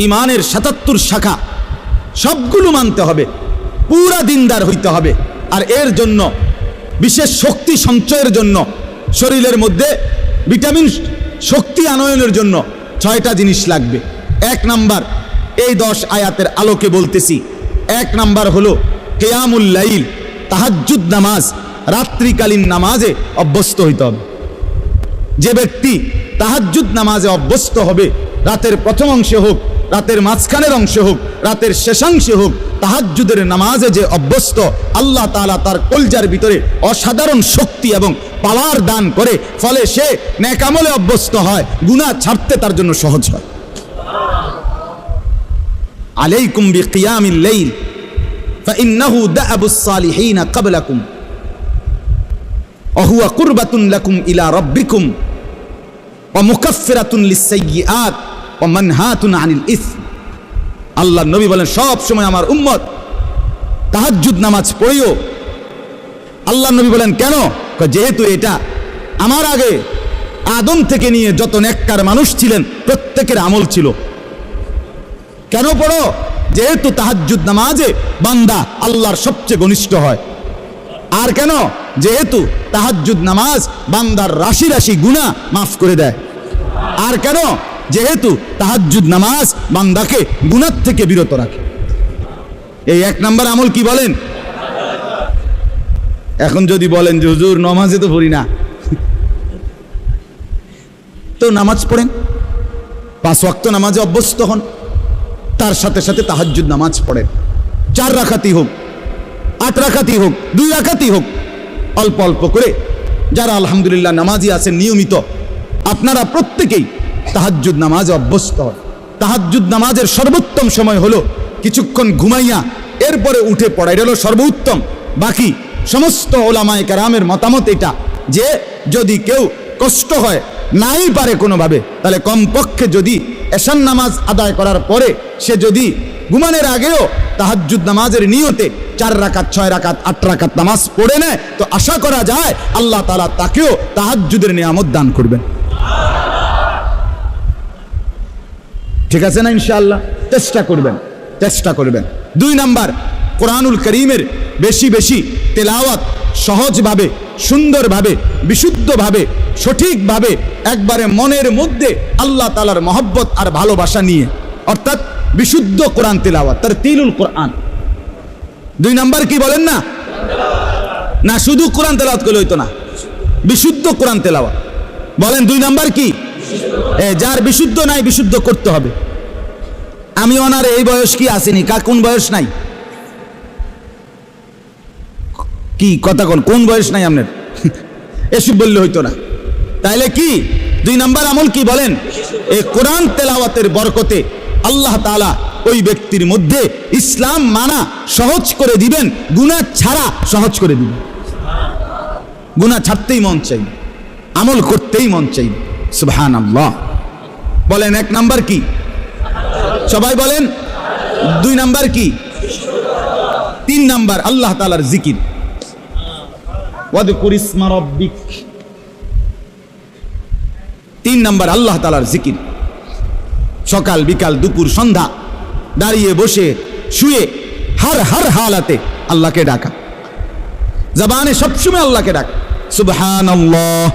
ইমানের ৭৭ শাখা সবগুলো মানতে হবে, পুরা দিনদার হইতে হবে। আর এর জন্য বিশেষ শক্তি সঞ্চয়ের জন্য শরীরের মধ্যে ভিটামিন শক্তি আনয়নের জন্য ৬টা জিনিস লাগবে। ১ নাম্বার, এই ১০ আয়াতের আলোকে বলতেছি, ১ নাম্বার হলো কিয়ামুল লাইল, তাহাজ্জুদ নামাজ, রাত্রিকালীন নামাজে অভ্যস্ত হইতে হবে। যে ব্যক্তি তাহাজ্জুদ নামাজে অভ্যস্ত হবে, রাতের প্রথম অংশে হোক, রাতের মাঝখানের অংশে হোক, রাতের শেষাংশে হোক, তাহাজ্জুদের নামাজে যে অভ্যস্ত, আল্লাহ তাআলা তার কলজার ভিতরে অসাধারণ শক্তি এবং পাওয়ার দান করে, ফলে সে নেক আমলে অভ্যস্ত হয়, গুনাহ ছাড়তে তার জন্য সহজ হয়। আলাইকুম বিকিয়ামিল লাইল ফাইন্নাহু দা'বুস সালিহিন ক্বাবলাকুম ওয়া হুয়া কুরবাতুন লাকুম ইলা রাব্বিকুম ওয়া মুকাফফিরাতুন লিস-সাইয়্যাত ওয়া মানহাতুন আনিল ইসম। আল্লাহর নবী বলেন, সব সময় আমার উম্মত তাহাজ্জুদ নামাজ পড়িও। আল্লাহর নবী বলেন, কেন? যেহেতু এটা আমার আগে আদম থেকে নিয়ে যত নেককার মানুষ ছিলেন প্রত্যেকের আমল ছিল। কেন পড়ো? যেহেতু তাহাজ্জুদ নামাজে বান্দা আল্লাহর সবচেয়ে ঘনিষ্ঠ হয়। আর কেন? যেহেতু তাহাজ্জুদ নামাজ বান্দার রাশি রাশি গুনাহ মাফ করে দেয়। আর কেন? যেহেতু তাহাজ্জুদ নামাজ বান্দাকে গুনাহ থেকে বিরত রাখে। এই ১ নাম্বার আমল কি বলেন? এখন যদি বলেন যে হুজুর নামাজে তো পড়ি না, তো নামাজ পড়েন, ৫ ওয়াক্ত নামাজে অভ্যস্ত হন, তার সাথে সাথে তাহাজ্জুদ নামাজ পড়েন। ৪ রাকাতই হোক, ৮ রাকাতই হোক, ২ রাকাতই হোক, অল্প অল্প করে। যারা আলহামদুলিল্লাহ নামাজি আছেন নিয়মিত, আপনারা প্রত্যেকেই তাহাজ্জুদ নামাজে অভ্যস্ত হন। তাহাজ্জুদ নামাজের সর্বোত্তম সময় হলো কিছুক্ষণ ঘুমাইয়া এরপরে উঠে পড়া, এটা হলো সর্বোত্তম। বাকি সমস্ত ওলামায়ে কেরামের মতামত এটা যে যদি কেউ কষ্ট হয়, নাই পারে কোনোভাবে, তাহলে কমপক্ষে যদি এশার নামাজ আদায় করার পরে সে যদি ঘুমানোর আগেও তাহাজ্জুদ নামাজের নিয়তে ৪ রাকাত, ৬ রাকাত, ৮ রাকাত নামাজ পড়ে নেয়, তো আশা করা যায় আল্লাহ তাআলা তাকেও তাহাজ্জুদের নিয়ামত দান করবেন। ঠিক আছে না? ইনশাআল্লাহ চেষ্টা করবেন, চেষ্টা করবেন। ২ নাম্বার, কোরআনুল কারীমের বেশি বেশি তেলাওয়াত, সহজভাবে, সুন্দরভাবে, বিশুদ্ধভাবে, সঠিকভাবে, একবারে মনের মধ্যে আল্লাহ তাআলার মহব্বত আর ভালোবাসা নিয়ে, অর্থাৎ বিশুদ্ধ কোরআন তেলাওয়াত, তারতিলুল কোরআন। ২ নাম্বার কি বলেন না? না শুধু কোরআন তেলাওয়াত করলে হইতো না, বিশুদ্ধ কোরআন তেলাওয়াত। বলেন ২ নাম্বার কি? যার বিশুদ্ধ নাই, বিশুদ্ধ করতে হবে। আমি ওনার এই বয়স কি আসেনি, কোন বয়স নাই? কি কথা কোন বয়স নাই আপনার? এসব বললে হইতো না। তাইলে কি ২ নাম্বার আমল কি বলেন? এই কোরআন তেলাওয়াতের বরকতে আল্লাহ তাআলা ওই ব্যক্তির মধ্যে ইসলাম মানা সহজ করে দিবেন, গুনাহ ছাড়া সহজ করে দিবেন। গুনাহ ছাড়তেই মন চাই, আমল করতেই মন চাই। সুবহানাল্লাহ। বলেন ১ নাম্বার কি? সবাই বলেন। ২ নাম্বার কি? ৩ নাম্বার আল্লাহ তাআলার জিকির। ওয়াযকুর ইসমা রাব্বিক। ৩ নাম্বার আল্লাহ তাআলার জিকির। সকাল বিকাল দুপুর সন্ধ্যা দাঁড়িয়ে বসে শুয়ে হর হালাতে আল্লাহকে ডাকা, জবানে সবসময় আল্লাহকে ডাকা। সুবহানাল্লাহ,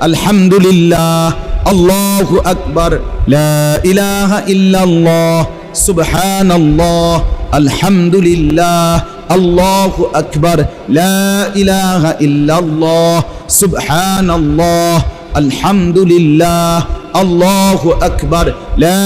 আলহামদুলিল্লাহ, আল্লাহু আকবার, লা ইলাহা ইল্লাল্লাহ, সুবহানাল্লাহ, আলহামদুলিল্লাহ, আল্লাহু আকবার, লা ইলাহা ইল্লাল্লাহ, সুবহানাল্লাহ, আলহামদুলিল্লাহ, আল্লাহু আকবার, লা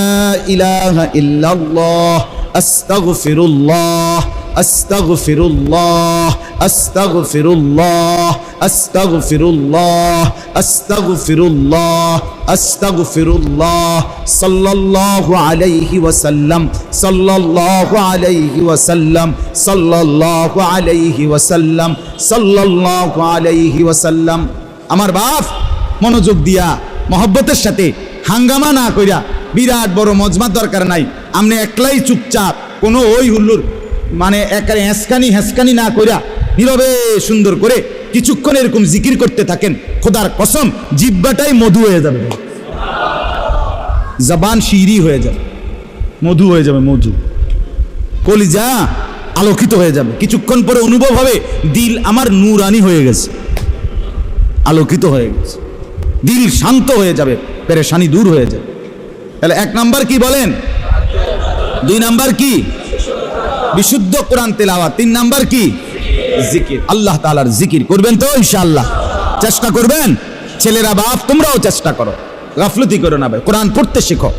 ইলাহা ইল্লাল্লাহ, আস্তাগফিরুল্লাহ, আস্তাগফিরুল্লাহ, আস্তাগফিরুল্লাহ, আস্তাগফিরুল্লাহ, আস্তাগফিরুল্লাহ, আস্তাগফিরুল্লাহ, সাল্লাল্লাহু আলাইহি ওয়াসাল্লাম, সাল্লাল্লাহু আলাইহি ওয়াসাল্লাম, সাল্লাল্লাহু আলাইহি ওয়াসাল্লাম, সাল্লাল্লাহু আলাইহি ওয়াসাল্লাম। আমার বাপ মনোযোগ দিয়া মহব্বতের সাথে হাঙ্গামা না কইরা, বিরাট বড় মজমার দরকার নাই, আপনি একলাই চুপচাপ কোনো ওই হুল্লুর মানে একারে হেসকানি না কইরা নীরবে সুন্দর করে কিছুক্ষণ এরকম জিকির করতে থাকেন, খোদার কসম জিহ্বাটাই মধু হয়ে যাবে, জবান শিরি হয়ে যাবে। মধু হয়ে যাবে, মধু। কলিজা আলোকিত হয়ে যাবে, কিছুক্ষণ পরে অনুভব হবে দিল আমার নূরানি হয়ে গেছে, আলোকিত হয়ে গেছে, দিল শান্ত হয়ে যাবে, পেরেশানি দূর হয়ে যাবে। তাহলে 1 নাম্বার কি বলেন? 2 নাম্বার কি? বিশুদ্ধ কোরআন তেলাওয়াত। 3 নাম্বার কি? জিকির। আল্লাহ তাআলার জিকির করবেন তো ইনশাআল্লাহ? চেষ্টা করবেন। ছেলেরা বাপ তোমরাও চেষ্টা করো, গাফলতি করো না ভাই, কোরআন পড়তে শিখো,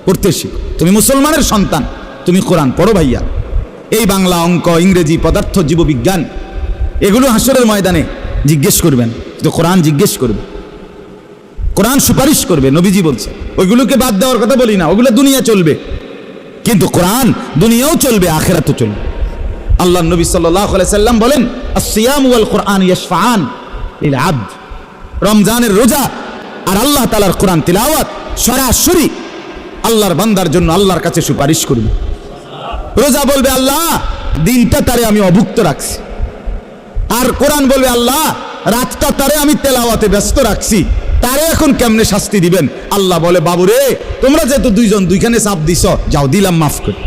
পড়তে শিখো। তুমি মুসলমানের সন্তান, তুমি কোরআন পড়ো ভাইয়া। এই বাংলা, অঙ্ক, ইংরেজি, পদার্থ, জীববিজ্ঞান এগুলো হাসরের ময়দানে জিজ্ঞেস করবেন, তো কোরআন জিজ্ঞেস করবে, কোরআন সুপারিশ করবে। নবীজি বলছে ওইগুলোকে বাদ দেওয়ার কথা বলি না, ওগুলো দুনিয়া চলবে, কিন্তু কোরআন দুনিয়াও চলবে, আখিরাতও চলবে। আল্লাহ নবী সাল্লাল্লাহু আলাইহি সাল্লাম বলেন, আস-সিয়াম ওয়াল কোরআন ইয়াশফাআন লিল আবদ। রমজানের রোজা আর আল্লাহ তাআলার কোরআন তিলাওয়াত সরাসরি আল্লাহর বান্দার জন্য আল্লাহর কাছে সুপারিশ করবে। রোজা বলবে আল্লাহ দিনটা তারে আমি অভুক্ত রাখছি, আর কোরআন বলবে আল্লাহ রাতটা তারে আমি তেলাওয়াতে ব্যস্ত রাখছি, তারে এখন কেমনে শাস্তি দিবেন? আল্লাহ বলে বাবুরে তোমরা যেহেতু দুইজন দুইখানে চাপ দিছ, যাও দিলাম, মাফ করে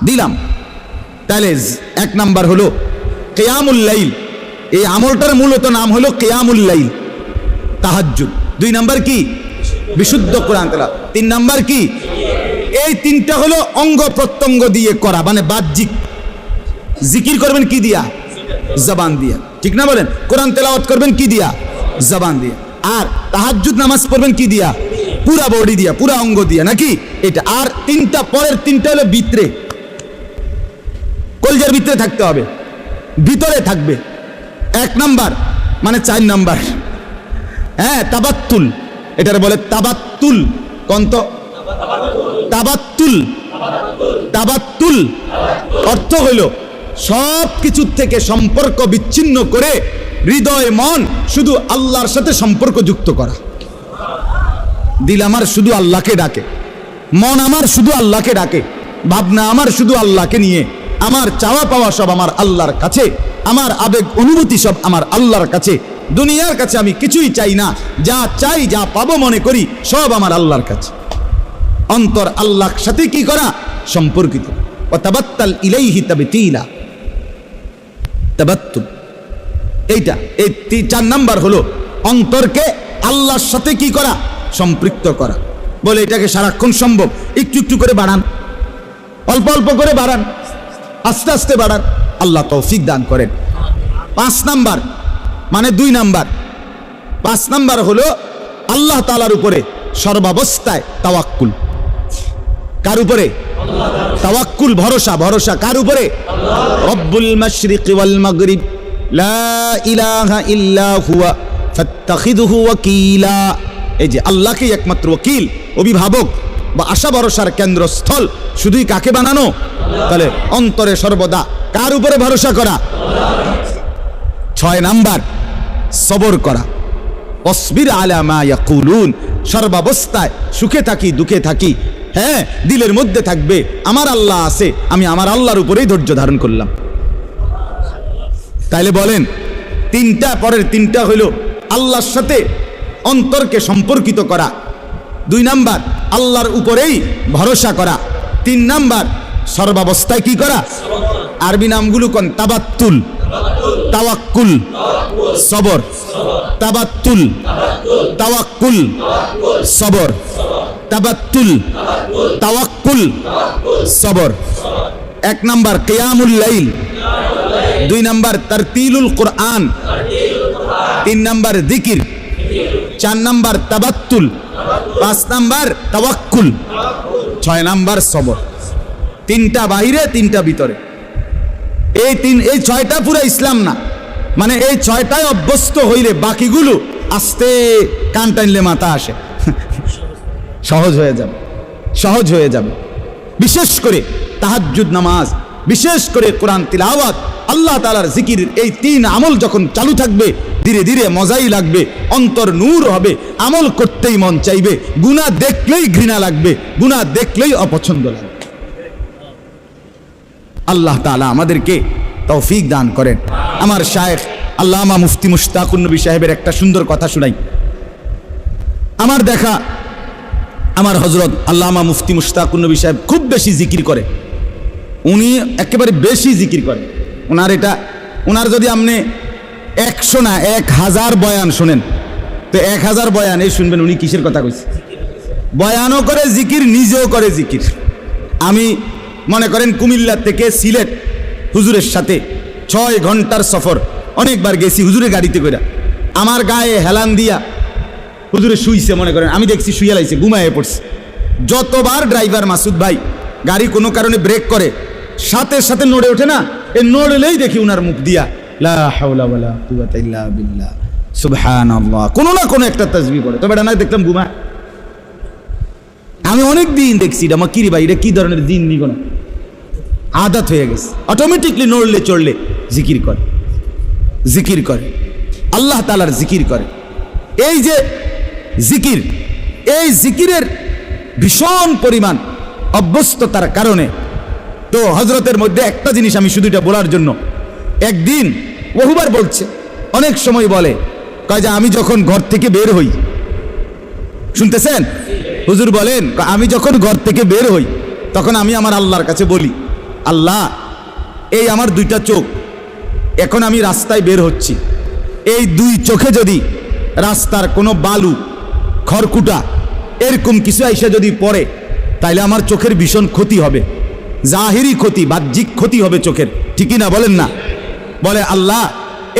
দিলাম। তাহলে 1 নাম্বার হলো কিয়ামুল লাইল, এই আমলটার মূলত নাম হলো কিয়ামুল লাইল, তাহাজ্জুদ। 2 নাম্বার কি? বিশুদ্ধ কোরআন তেলাওয়াত। 3 নাম্বার কি? এই 3টা হলো অঙ্গ প্রত্যঙ্গ দিয়ে করা, মানে বাহ্যিক। জিকির করবেন কি দিয়া? জবান দিয়া, ঠিক না বলেন? কোরআন তেলাওয়াত করবেন কি দিয়া? জবান দিয়া। আর তাহাজ্জুদ নামাজ পড়বেন কি দিয়া? পুরা বডি দিয়া, পুরা অঙ্গ দিয়া, নাকি? এটা। আর 3টা, পরের 3টা হলো ভিতরে, কলজার ভিতরে থাকতে হবে, ভিতরে থাকবে। 1 নাম্বার মানে 4 নাম্বার, হ্যাঁ, তাবাত্তুল, এটার বলে তাবাত্তুল। কন্ত তাবাত্তুল, তাবাত্তুল অর্থ হইল সব কিছুর থেকে সম্পর্ক বিচ্ছিন্ন করে হৃদয় মন শুধু আল্লাহর সাথে সম্পর্ক যুক্ত করা। দিল আমার শুধু আল্লাহকে ডাকে, মন আমার শুধু আল্লাহকে ডাকে, ভাবনা আমার শুধু আল্লাহকে নিয়ে, আমার চাওয়া পাওয়া সব আমার আল্লাহর কাছে, আমার আবেগ অনুভূতি সব আমার আল্লাহর কাছে। দুনিয়ার কাছে আমি কিছুই চাই না, যা চাই যা পাবো মনে করি সব আমার আল্লাহর কাছে। অন্তর আল্লাহর সাথে কি করা? সম্পর্কিত। ওয়া তাবাত্তাল ইলাইহি তাবতীলা, তাবাত্তুল। এইটা, এই 4 নাম্বার হলো অন্তরকে আল্লাহর সাথে কি করা? সম্পৃক্ত করা। বলে এটাকে সারাক্ষণ সম্ভব? একটু একটু করে বাড়ান, অল্প অল্প করে বাড়ান, আস্তে আস্তে বাড়ান, আল্লাহ তৌফিক দান করেন। 5 নাম্বার মানে 2 নাম্বার, 5 নাম্বার হলো আল্লাহ তাআলার উপরে সর্বাবস্থায় তাওয়াক্কুল। কার উপরে? তাওয়াক্কুল, ভরসা। ভরসা কার উপরে? রব্বুল মাশরিকি ওয়াল মাগরিব লা ইলাহা ইল্লা হুয়া ফাত্তাখিযহু ওয়াকিলা। এই যে আল্লাহকেই একমাত্র ওয়াকিল, অভিভাবক বা আশা ভরসার কেন্দ্রস্থল শুধুই কাকে বানানো? তাহলে অন্তরে সর্বদা কার উপরে ভরসা করা? 6 নাম্বার সবর করা। অসবির আলা মা ইয়াকুলুন, সর্বাবস্থায় সুখে থাকি দুঃখে থাকি, হ্যাঁ, দিলের মধ্যে থাকবে আমার আল্লাহ আছে, আমি আমার আল্লাহর উপরেই ধৈর্য ধারণ করলাম। তাইলে বলেন 3টা, পরের 3টা হইল আল্লাহর সাথে অন্তরকে সম্পর্কিত করা। 2 নাম্বার আল্লাহর উপরেই ভরসা করা। 3 নাম্বার সর্বাবস্থায় কি করা? আরবি নামগুলো কোন? তাবাত্তুল, তাওয়াক্কুল, সবর। তাবাত্তুল, তাওয়াক্কুল, সবর। তাবাত্তুল, তাওয়াক্কুল, সবর। 1 নাম্বার কিয়ামুল লাইল, 2 নাম্বার তারতিলুল কোরআন, 3 নাম্বার জিকির, 4 নাম্বার তাবাত্তুল, 5 নাম্বার তাওয়াক্কুল, 6 নাম্বার সবর। 3টা বাইরে, 3টা ভিতরে। এই 6টা পুরো ইসলাম না, মানে এই 6টায় অভ্যস্ত হইলে বাকিগুলো আস্তে কান টানলে মাথা আসে, সহজ হয়ে যাবে, সহজ হয়ে যাবে। বিশেষ করে তাহাজ্জুদ নামাজ, বিশেষ করে কোরআন তিলাওয়াত, আল্লাহ তাআলার জিকির, এই 3 আমল যখন চালু থাকবে ধীরে ধীরে মজাই লাগবে, অন্তর নূর হবে, আমল করতেই মন চাইবে, গুনাহ দেখলেই ঘৃণা লাগবে, গুনাহ দেখলেই অপছন্দ লাগবে। আল্লাহ তাআলা আমাদেরকে তৌফিক দান করেন। আমার শায়েখ আল্লামা মুফতি মুশতাকুন নবী সাহেবের একটা সুন্দর কথা শুনাই। আমার দেখা আমার হযরত আল্লামা মুফতি মুশতাকুন নবী সাহেব খুব বেশি জিকির করে, উনি একেবারে বেশি জিকির করে। ওনার যদি আপনি 100 না 1000 বয়ান শোনেন, তো 1000 বয়ান এই শুনবেন উনি কিসের কথা কইছে। বয়ানও করে জিকির, নিজেও করে জিকির। আমি মনে করেন কুমিল্লা থেকে সিলেট হুজুরের সাথে 6 ঘন্টার সফর অনেকবার গেছি হুজুরের গাড়িতে করে। আমার গায়ে হেলান দিয়া হুজুরে শুইছে, মনে করেন আমি দেখছি শুয়ে লাইছে, ঘুমায়ে পড়ছে। যতবার ড্রাইভার মাসুদ ভাই গাড়ি কোনো কারণে ব্রেক করে, সাথে সাথে নড়ে ওঠে না, এই নড়লেই দেখি উনার মুখ দিয়া লা হাওলা ওয়ালা কুওয়াতা ইল্লা বিল্লাহ সুবহানাল্লাহ, কোনো না কোনো একটা তাসবিহ পড়ে। তবে এটা না দেখলাম ঘুমায়। আমি অনেক দিন দেখছি এটা আমার কিরি ভাই, এটা কি ধরনের দিন নিগণ আদত হয়ে গেছে, অটোমেটিকলি নড়লে চড়লে জিকির করে, জিকির করে, আল্লাহ তাআলার জিকির করে। এই যে জিকির, এই জিকিরের ভীষণ পরিমাণ অভ্যস্ততার কারণে তো হযরতের মধ্যে একটা জিনিস আমি শুধু এটা বলার জন্য একদিন বহুবার বলছে, অনেক সময় বলে, কয় যে আমি যখন ঘর থেকে বের হই, শুনতেছেন হুজুর বলেন, আমি যখন ঘর থেকে বের হই তখন আমি আমার আল্লাহর কাছে বলি, আল্লাহ এই আমার 2টা চোখ, এখন আমি রাস্তায় বের হচ্ছি, এই 2 চোখে যদি রাস্তার কোনো বালু খড়কুটা এরকম কিছু আইসা যদি পড়ে, তাইলে আমার চোখের ভীষণ ক্ষতি হবে, জাহিরি ক্ষতি, বাহ্যিক ক্ষতি হবে চোখের, ঠিকই না বলেন না? বলে আল্লাহ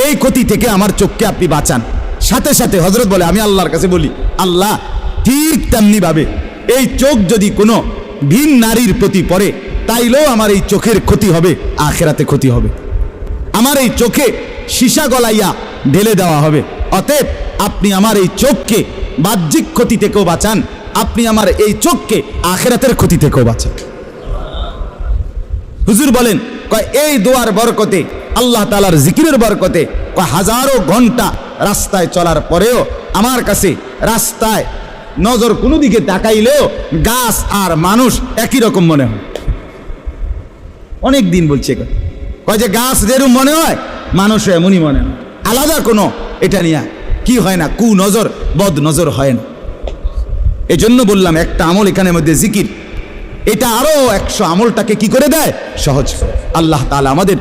এই ক্ষতি থেকে আমার চোখকে আপনি বাঁচান। সাথে সাথে হযরত বলে, আমি আল্লাহর কাছে বলি, আল্লাহ ঠিক তেমনি ভাবে এই চোখ যদি কোনো ভিন নারীর প্রতি পড়ে, তাইলেও আমার এই চোখের ক্ষতি হবে, আখিরাতে ক্ষতি হবে, আমার এই চোখে সীসা গলাইয়া ঢেলে দেওয়া হবে। অতএব আপনি আমার এই চোখকে বাহ্যিক ক্ষতি থেকেও বাঁচান, আপনি আমার এই চোখকে আখিরাতের ক্ষতি থেকেও বাঁচান। হুজুর বলেন, কয় এই দোয়ার বরকতে, আল্লাহ তাআলার জিকিরের বরকতে, কয় হাজারো ঘন্টা রাস্তায় চলার পরেও আমার কাছে রাস্তায় নজর কোনো দিকে তাকাইলেও গাছ আর মানুষ একই রকম মনে হয়। অনেক দিন বলছে, কয় যে গাছ যেরকম মনে হয় মানুষও এমনই মনে হয়, আলাদা কোনো এটা নিয়ে কি হয় না, কু নজর বদ নজর হয় না। এজন্য বললাম একটা আমল এখানের মধ্যে জিকির, এটা আরো 100 আমলটাকে কি করে দেয়, সহজ করে। আল্লাহ তাআলা আমাদের